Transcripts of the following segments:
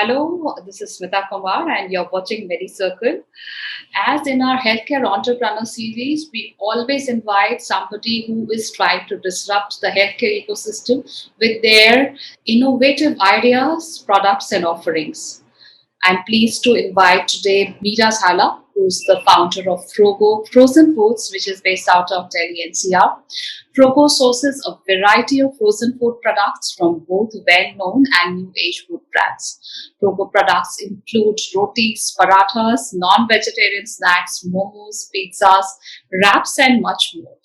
Hello, this is Smita Kumar, and you're watching Medicircle. As in our healthcare entrepreneur series, we always invite somebody who is trying to disrupt the healthcare ecosystem with their innovative ideas, products, and offerings. I'm pleased to invite today Mira Jhala, who's the founder of FroGo Frozen Foods, which is based out of Delhi NCR. FroGo sources a variety of frozen food products from both well-known and new age food brands. FroGo products include rotis, parathas, non-vegetarian snacks, momos, pizzas, wraps, and much more.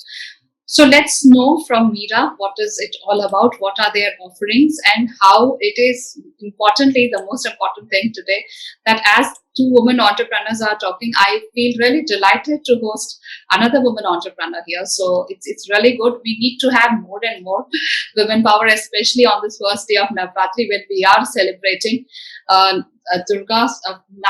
So let's know from Mira what is it all about, what are their offerings, and how it is importantly the most important thing today that as two women entrepreneurs are talking, I feel really delighted to host another woman entrepreneur here. So it's really good. We need to have more and more women power, especially on this first day of Navratri when we are celebrating Durga's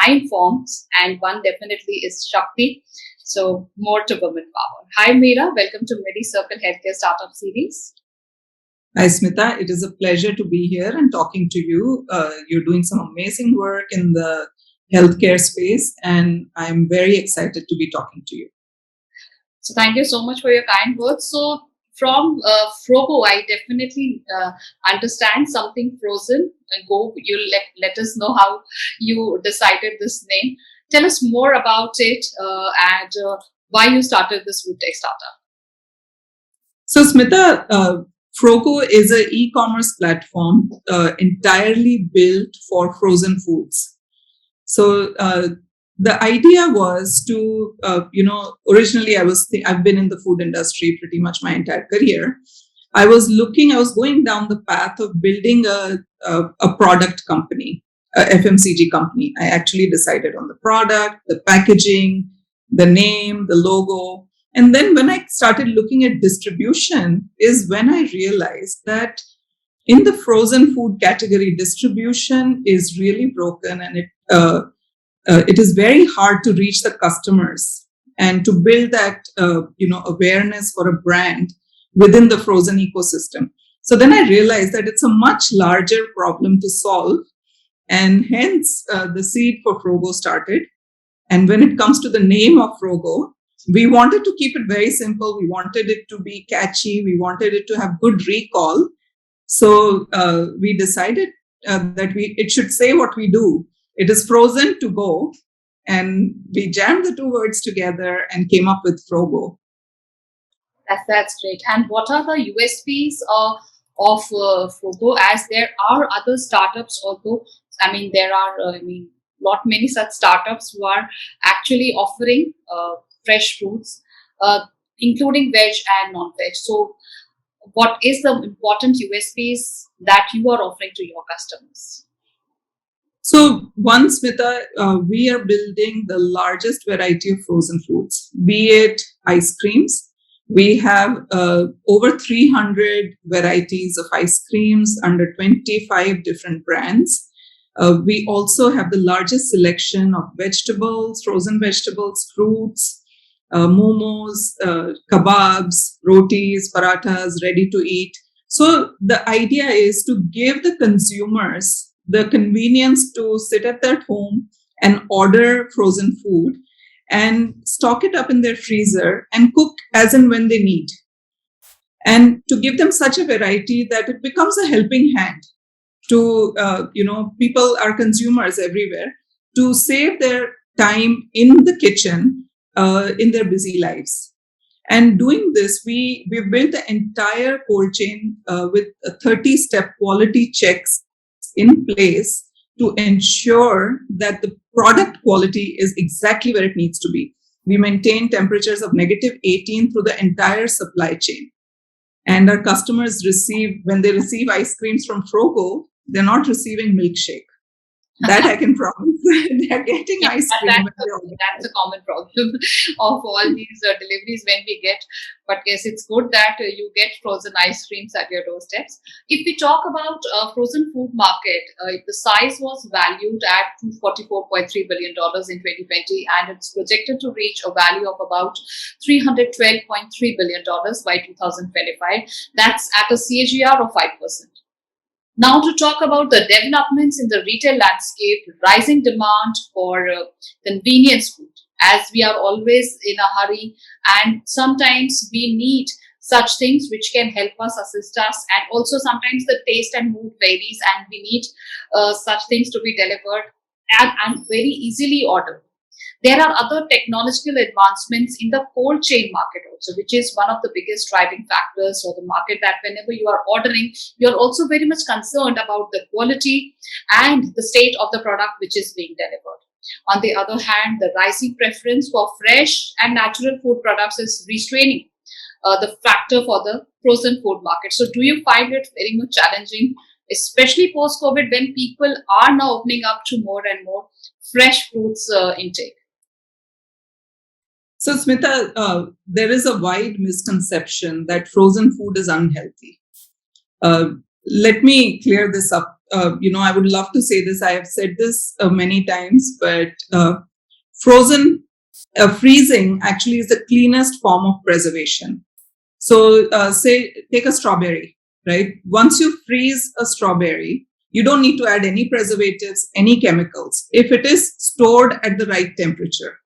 9 forms, and one definitely is Shakti. So more to women power. Hi, Mira. Welcome to Medicircle Healthcare Startup Series. Hi, Smita. It is a pleasure to be here and talking to you. You're doing some amazing work in the healthcare space, and I'm very excited to be talking to you. So thank you so much for your kind words. So from FroGo, I definitely understand something frozen. Go, you let us know how you decided this name. Tell us more about it and why you started this food tech startup. So, Smita, FroGo is an e-commerce platform entirely built for frozen foods. So the idea was to, originally I've been in the food industry pretty much my entire career. I was going down the path of building a product company, a FMCG company. I actually decided on the product, the packaging, the name, the logo. And then when I started looking at distribution is when I realized that in the frozen food category, distribution is really broken, and it is very hard to reach the customers and to build that awareness for a brand within the frozen ecosystem. So then I realized that it's a much larger problem to solve, and hence the seed for FroGo started. And when it comes to the name of FroGo, we wanted to keep it very simple. We wanted it to be catchy. We wanted it to have good recall. So we decided that it should say what we do. It is frozen to go. And we jammed the two words together and came up with FroGo. That's great. And what are the USPs of FroGo? As there are other startups, although there are not many such startups who are actually offering fresh fruits, including veg and non-veg. So, what is the important USPs that you are offering to your customers? So once we are building the largest variety of frozen foods, be it ice creams. We have over 300 varieties of ice creams under 25 different brands. We also have the largest selection of vegetables, frozen vegetables, fruits, momos, kebabs, rotis, parathas, ready to eat. So the idea is to give the consumers the convenience to sit at their home and order frozen food and stock it up in their freezer and cook as and when they need. And to give them such a variety that it becomes a helping hand to, people are consumers everywhere, to save their time in the kitchen in their busy lives. And doing this, we've built the entire cold chain with 30-step quality checks in place to ensure that the product quality is exactly where it needs to be. We maintain temperatures of -18 through the entire supply chain. And our customers when they receive ice creams from FroGo, they're not receiving milkshake. That I can promise. They're getting ice cream. That's a common problem of all these deliveries when we get. But yes, it's good that you get frozen ice creams at your doorsteps. If we talk about frozen food market, the size was valued at $244.3 billion in 2020, and it's projected to reach a value of about $312.3 billion by 2025. That's at a CAGR of 5%. Now, to talk about the developments in the retail landscape, rising demand for convenience food, as we are always in a hurry, and sometimes we need such things which can help us, assist us, and also sometimes the taste and mood varies, and we need such things to be delivered and very easily ordered. There are other technological advancements in the cold chain market also, which is one of the biggest driving factors for the market, that whenever you are ordering, you're also very much concerned about the quality and the state of the product which is being delivered. On the other hand, the rising preference for fresh and natural food products is restraining the factor for the frozen food market. So, do you find it very much challenging, especially post COVID, when people are now opening up to more and more fresh fruits intake? So, Smita, there is a wide misconception that frozen food is unhealthy. Let me clear this up. I would love to say this. I have said this many times, but freezing actually is the cleanest form of preservation. So, take a strawberry, right? Once you freeze a strawberry, you don't need to add any preservatives, any chemicals, if it is stored at the right temperature.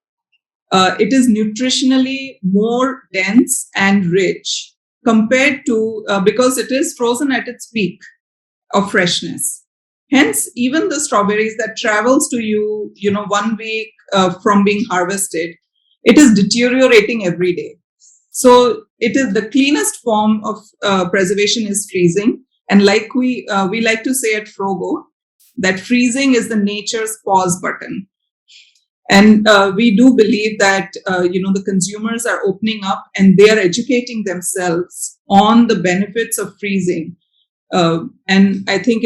It is nutritionally more dense and rich compared to, because it is frozen at its peak of freshness. Hence, even the strawberries that travels to you, 1 week from being harvested, it is deteriorating every day. So it is the cleanest form of preservation is freezing. And like we like to say at FroGo, that freezing is the nature's pause button. And we do believe that, the consumers are opening up and they are educating themselves on the benefits of freezing. And I think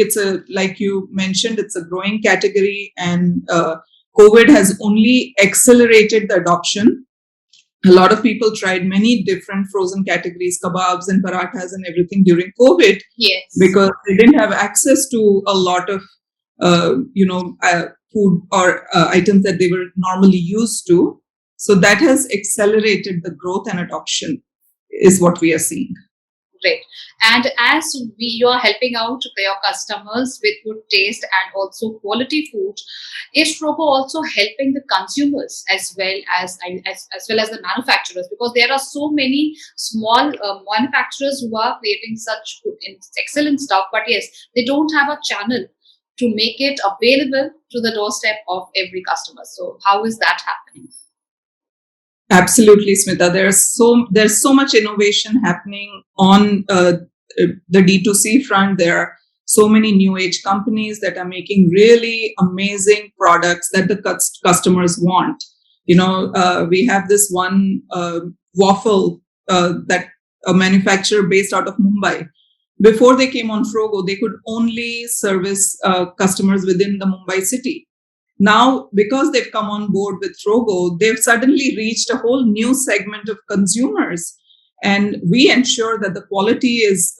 like you mentioned, it's a growing category, and COVID has only accelerated the adoption. A lot of people tried many different frozen categories, kebabs and parathas and everything during COVID. Yes. Because they didn't have access to a lot of, food or items that they were normally used to. So that has accelerated the growth and adoption, is what we are seeing. Great. And as you are helping out your customers with good taste and also quality food, is FroGo also helping the consumers as well as the manufacturers? Because there are so many small manufacturers who are creating such good, excellent stuff, but yes, they don't have a channel to make it available to the doorstep of every customer. So, how is that happening? Absolutely, Smita. There's so much innovation happening on the D2C front. There are so many new age companies that are making really amazing products that the customers want. We have this one waffle that a manufacturer based out of Mumbai. Before they came on FroGo, they could only service customers within the Mumbai city. Now, because they've come on board with FroGo, they've suddenly reached a whole new segment of consumers. And we ensure that the quality is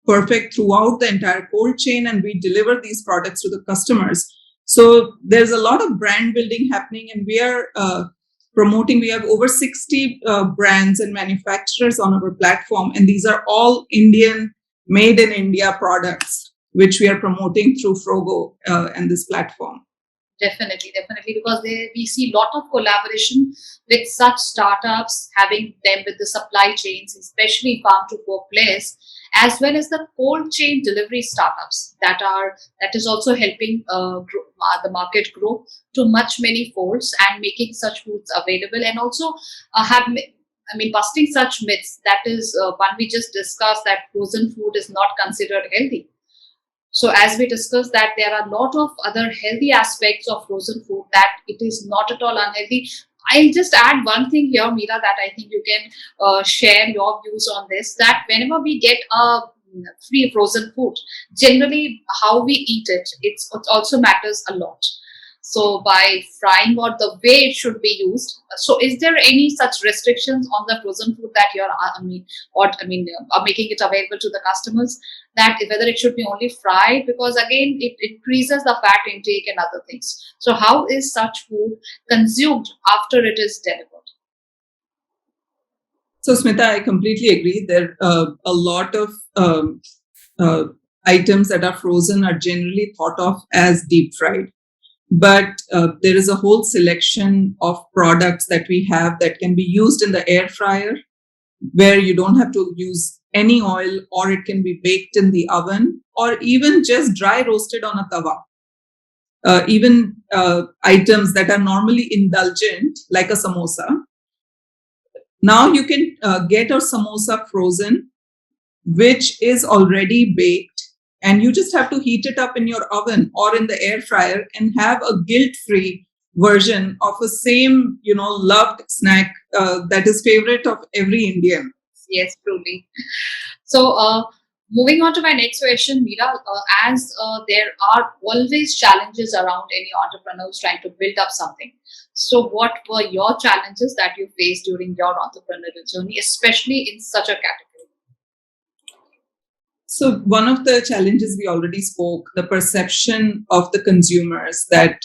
perfect throughout the entire cold chain, and we deliver these products to the customers. So there's a lot of brand building happening, and we are promoting. We have over 60 brands and manufacturers on our platform, and these are all Indian, made in India products, which we are promoting through FroGo and this platform. Definitely, because we see a lot of collaboration with such startups, having them with the supply chains, especially farm to fork players, as well as the cold chain delivery startups that is also helping the market grow to much many folds and making such foods available, and also busting such myths. That is one we just discussed, that frozen food is not considered healthy. So as we discussed that there are a lot of other healthy aspects of frozen food, that it is not at all unhealthy. I'll just add one thing here, Mira, that I think you can share your views on this, that whenever we get a free frozen food, generally how we eat it, it also matters a lot. So by frying or the way it should be used. So is there any such restrictions on the frozen food that you're, are making it available to the customers, that whether it should be only fried, because again, it increases the fat intake and other things. So how is such food consumed after it is delivered? So Smita, I completely agree. There are a lot of items that are frozen are generally thought of as deep fried. But there is a whole selection of products that we have that can be used in the air fryer, where you don't have to use any oil, or it can be baked in the oven, or even just dry roasted on a tawa. Even items that are normally indulgent, like a samosa. Now you can get a samosa frozen, which is already baked, and you just have to heat it up in your oven or in the air fryer and have a guilt-free version of a same, loved snack that is favorite of every Indian. Yes, truly. So, moving on to my next question, Mira, as there are always challenges around any entrepreneurs trying to build up something. So, what were your challenges that you faced during your entrepreneurial journey, especially in such a category? So one of the challenges we already spoke, the perception of the consumers that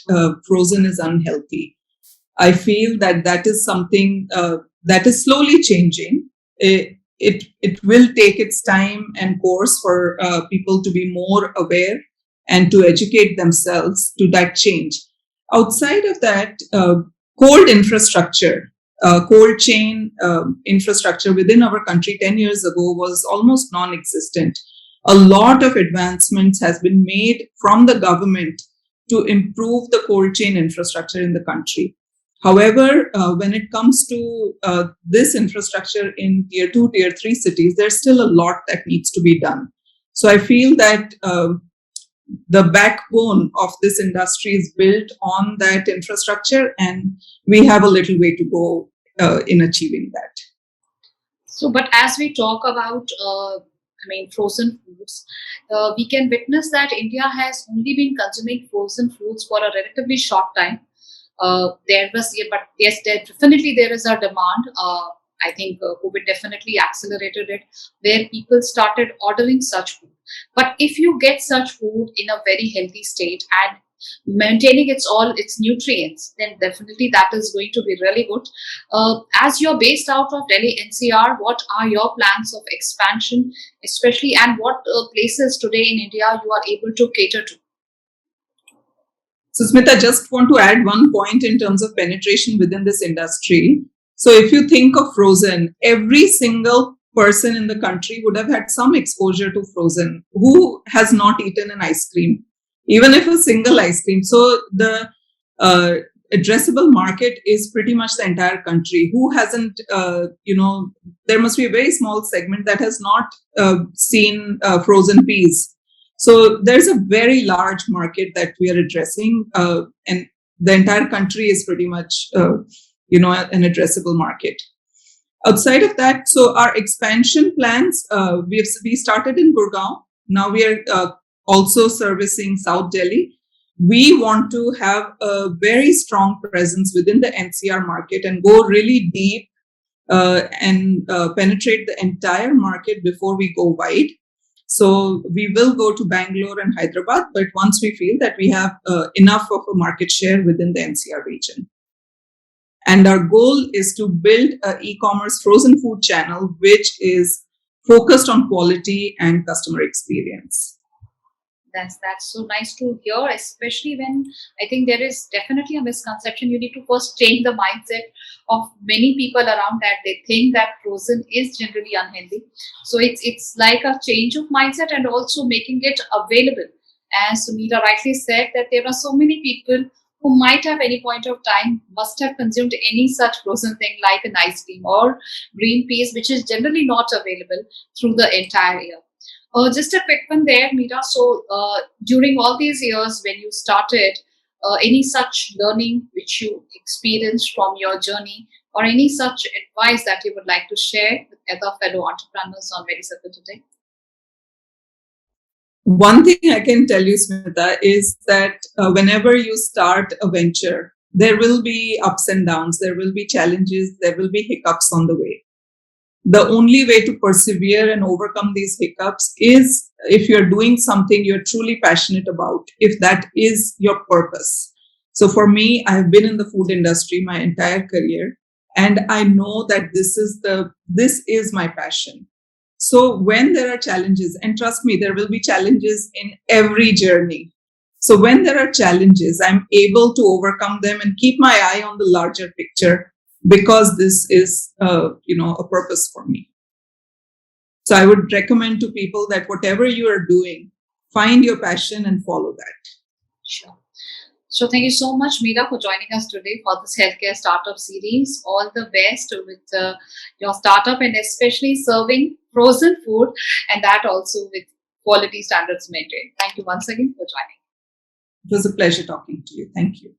frozen is unhealthy. I feel that is something that is slowly changing. It will take its time and course for people to be more aware and to educate themselves to that change. Outside of that, cold infrastructure, cold chain infrastructure within our country 10 years ago was almost non-existent. A lot of advancements has been made from the government to improve the cold chain infrastructure in the country. However, when it comes to this infrastructure in tier 2, tier 3 cities, there's still a lot that needs to be done. So I feel that the backbone of this industry is built on that infrastructure, and we have a little way to go in achieving that. So, but as we talk about, frozen foods, we can witness that India has only been consuming frozen foods for a relatively short time. But yes, there is a demand. I think COVID definitely accelerated it, where people started ordering such food. But if you get such food in a very healthy state and maintaining its nutrients, then definitely that is going to be really good. As you're based out of Delhi NCR, what are your plans of expansion, especially, and what places today in India you are able to cater to? So, Smith, I just want to add one point in terms of penetration within this industry. So, if you think of frozen, every single person in the country would have had some exposure to frozen. Who has not eaten an ice cream, even if a single ice cream? So, the addressable market is pretty much the entire country. Who hasn't, there must be a very small segment that has not seen frozen peas. So there's a very large market that we are addressing, and the entire country is pretty much, an addressable market. Outside of that, so our expansion plans, we started in Gurgaon. Now we are also servicing South Delhi. We want to have a very strong presence within the NCR market and go really deep and penetrate the entire market before we go wide. So we will go to Bangalore and Hyderabad, but once we feel that we have enough of a market share within the NCR region. And our goal is to build an e-commerce frozen food channel, which is focused on quality and customer experience. That's so nice to hear, especially when I think there is definitely a misconception. You need to first change the mindset of many people around that they think that frozen is generally unhealthy. So it's like a change of mindset and also making it available. As Mira rightly said, that there are so many people who might have any point of time must have consumed any such frozen thing like an ice cream or green peas, which is generally not available through the entire year. Just a quick one there, Mira. So, during all these years when you started, any such learning which you experienced from your journey, or any such advice that you would like to share with other fellow entrepreneurs on Medicircle today? One thing I can tell you, Smita, is that whenever you start a venture, there will be ups and downs, there will be challenges, there will be hiccups on the way. The only way to persevere and overcome these hiccups is if you're doing something you're truly passionate about, if that is your purpose. So for me, I've been in the food industry my entire career, and I know that this is my passion. So when there are challenges, and trust me, there will be challenges in every journey. So when there are challenges, I'm able to overcome them and keep my eye on the larger picture, because this is, a purpose for me. So I would recommend to people that whatever you are doing, find your passion and follow that. Sure. So thank you so much, Mira, for joining us today for this healthcare startup series. All the best with your startup, and especially serving frozen food, and that also with quality standards maintained. Thank you once again for joining. It was a pleasure talking to you. Thank you.